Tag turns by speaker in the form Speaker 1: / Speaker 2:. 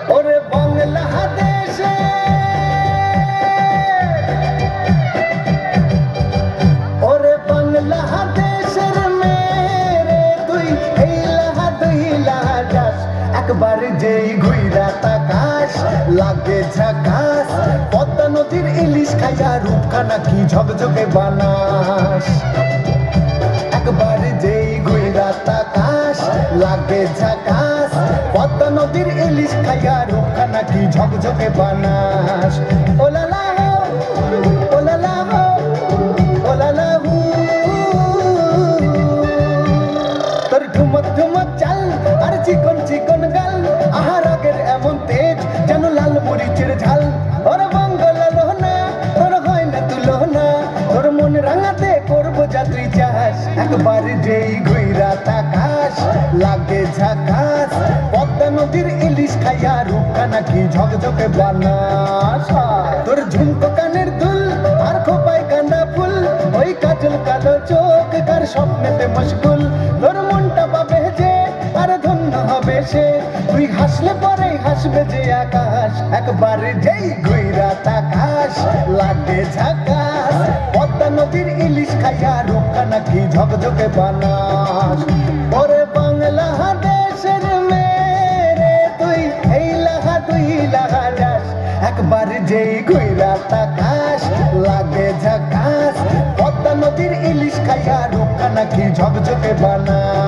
Speaker 1: ওরে বাংলাদেশে ওরে বাংলাদেশের মেরে তুই দুই লাহাস একবার যেই ঘুইরা তাকাস লাগে ঝাকাস পদ্মা নদীর ইলিশ খাইয়া রূপখানা কি ঝকঝকে বানাস একবার যেই ঘুইরা তাকাস লাগে ঝাকাস পদ্মা নদীর ইলিশ খাইয়া রূপখানা কি ঝকঝকে বানাস ওলালা ওলালা ওলালা তোর ঠুমক ঠুমক চাল আর চিকন চিকন গাল আহার আগের এমন তেজ যেন লাল মরিচের ঝাল ওর বঙ্গলা লোহনা তোর হয় না তুলনা তোর মন রাঙাতে করবো যা তুই চাস একবার যেই ঘুইরা তাকাস লাগে ঝাকাস পদ্মা নদীর ইলিশ খাইয়া রূপখানা কি ঝকঝকে বানাস তোর ঝুমকো কানের দুল আর খোপায় কান্দা ফুল ওই কাজল কালো চোখ কার স্বপ্নেতে মশগুল তোর মনটা পাবে যে আর ধন্য হবে সে তুই হাসলে পরে হাসবে যে আকাশ একবার যেই ঘুইরা তাকাস লাগে ঝাকাস পদ্মা নদীর ইলিশ খাইয়া রূপখানা কি ঝকঝকে বানাস ওরে বাংলাদেশের মেরে তুই দুই লাহা যাস একবার যেই ঘুইরা তাকাস লাগে ঝাকাস পদ্মা নদীর ইলিশ খাইয়া রূপখানা কি ঝকঝকে বানাস